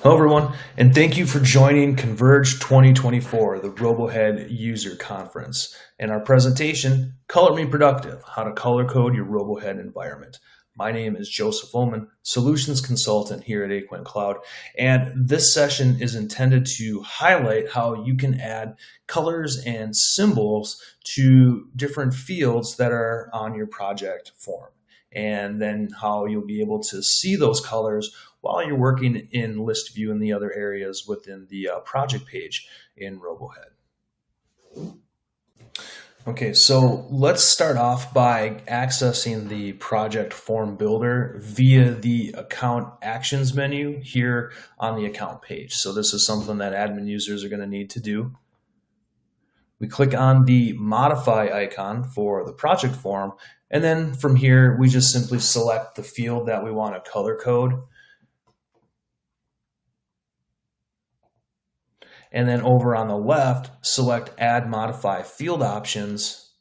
Hello, everyone, and thank you for joining Converge 2024, the RoboHead User Conference, and our presentation, Color Me Productive, How to Color Code Your RoboHead Environment. My name is Joseph Oman, Solutions Consultant here at Aquent Cloud, and this session is intended to highlight how you can add colors and symbols to different fields that are on your project form, and then how you'll be able to see those colors while you're working in list view and the other areas within the project page in RoboHead. Okay, so let's start off by accessing the project form builder via the account actions menu here on the account page. So this is something that admin users are going to need to do. We click on the modify icon for the project form, and then from here we just simply select the field that we want to color code. And then over on the left, select Add Modify Field Options.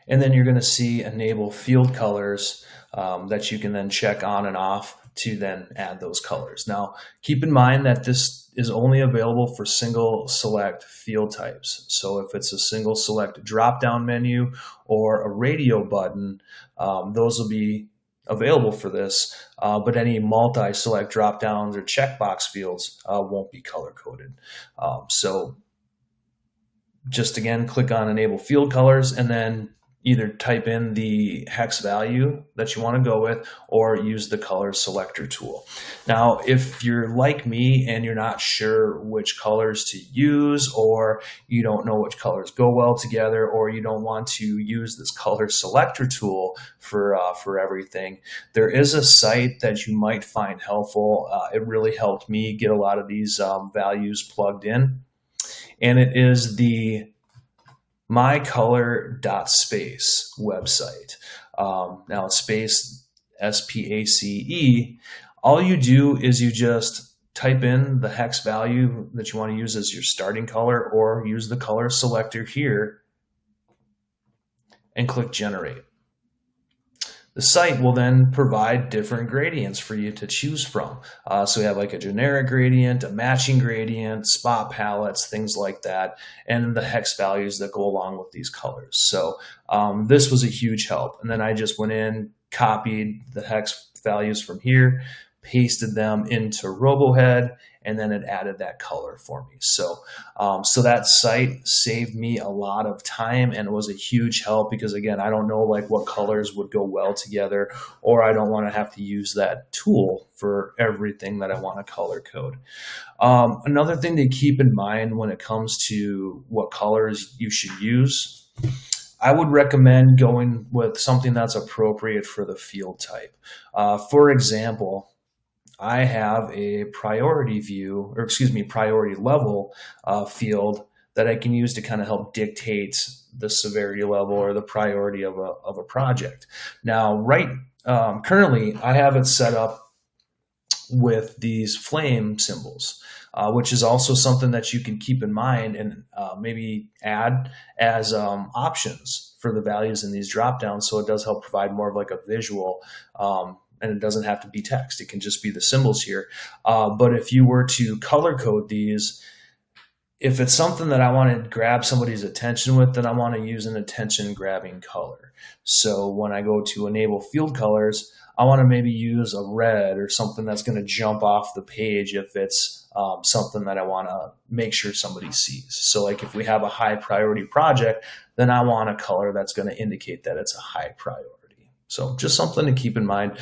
And then you're going to see Enable Field Colors that you can then check on and off to then add those colors. Now, keep in mind that this is only available for single select field types. So if it's a single select drop-down menu or a radio button, those will be available for this, but any multi-select drop-downs or checkbox fields won't be color-coded. So just again, click on Enable Field Colors and then either type in the hex value that you want to go with or use the color selector tool. Now, if you're like me and you're not sure which colors to use, or you don't know which colors go well together, or you don't want to use this color selector tool for everything, there is a site that you might find helpful. It really helped me get a lot of these values plugged in, and it is the mycolor.space website. Now it's space, S-P-A-C-E. All you do is you just type in the hex value that you want to use as your starting color, or use the color selector here and click generate. The site will then provide different gradients for you to choose from. So we have like a generic gradient, a matching gradient, spot palettes, things like that, and the hex values that go along with these colors. So this was a huge help. And then I just went in, copied the hex values from here, pasted them into RoboHead, and then it added that color for me. So that site saved me a lot of time, and it was a huge help because, again, I don't know like what colors would go well together, or I don't want to have to use that tool for everything that I want to color code. Another thing to keep in mind when it comes to what colors you should use, I would recommend going with something that's appropriate for the field type. For example, I have a priority view, or excuse me, priority level field that I can use to kind of help dictate the severity level or the priority of a project. Now, currently, I have it set up with these flame symbols, which is also something that you can keep in mind and maybe add as options for the values in these drop downs. So it does help provide more of like a visual, and it doesn't have to be text. It can just be the symbols here. But if you were to color code these, if it's something that I want to grab somebody's attention with, then I want to use an attention grabbing color. So when I go to enable field colors, I want to maybe use a red or something that's going to jump off the page if it's something that I want to make sure somebody sees. So like if we have a high priority project, then I want a color that's going to indicate that it's a high priority. So just something to keep in mind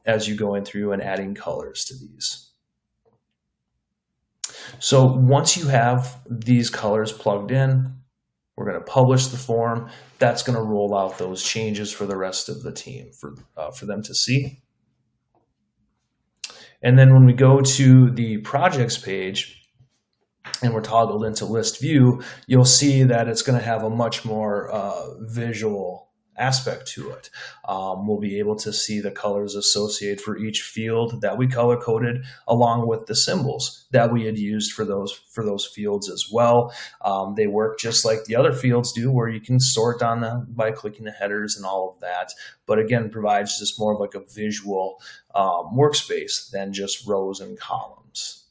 as you go in through and adding colors to these. So once you have these colors plugged in, we're going to publish the form. That's going to roll out those changes for the rest of the team for them to see. And then when we go to the projects page and we're toggled into list view, you'll see that it's going to have a much more visual aspect to it. We'll be able to see the colors associated for each field that we color coded, along with the symbols that we had used for those fields as well. They work just like the other fields do, where you can sort on them by clicking the headers and all of that. But again, provides just more of like a visual workspace than just rows and columns.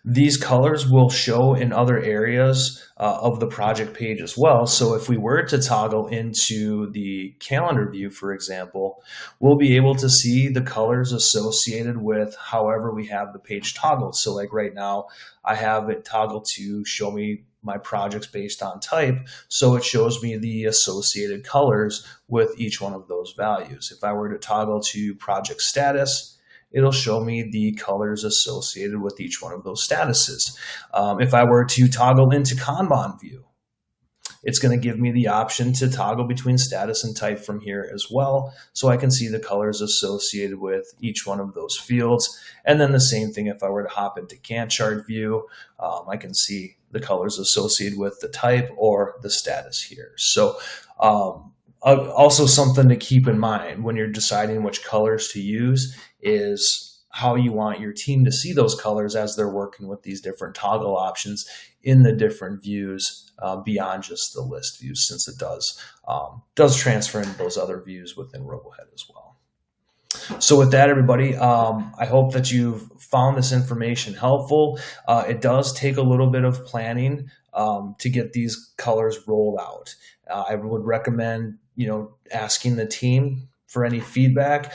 These colors will show in other areas of the project page as well. So if we were to toggle into the calendar view, for example, we'll be able to see the colors associated with however we have the page toggled. So like right now, I have it toggled to show me my projects based on type. So it shows me the associated colors with each one of those values. If I were to toggle to project status, it'll show me the colors associated with each one of those statuses. If I were to toggle into Kanban view, it's going to give me the option to toggle between status and type from here as well, so I can see the colors associated with each one of those fields. And then the same thing if I were to hop into Gantt chart view, I can see the colors associated with the type or the status here. So also something to keep in mind when you're deciding which colors to use is how you want your team to see those colors as they're working with these different toggle options in the different views beyond just the list views, since it does transfer into those other views within RoboHead as well. So with that, everybody, I hope that you've found this information helpful. It does take a little bit of planning to get these colors rolled out. I would recommend, asking the team for any feedback.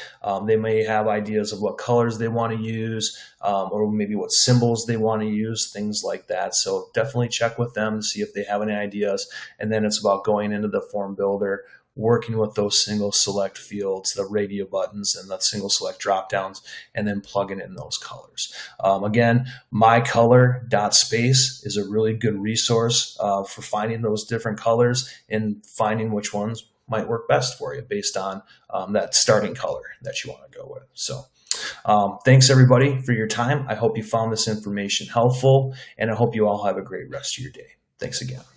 They may have ideas of what colors they want to use, or maybe what symbols they want to use, things like that. So definitely check with them to see if they have any ideas. And then it's about going into the form builder, working with those single select fields, the radio buttons and the single select drop downs, and then plugging in those colors. Again, mycolor.space is a really good resource for finding those different colors and finding which ones might work best for you based on that starting color that you want to go with. So thanks everybody for your time. I hope you found this information helpful, and I hope you all have a great rest of your day. Thanks again.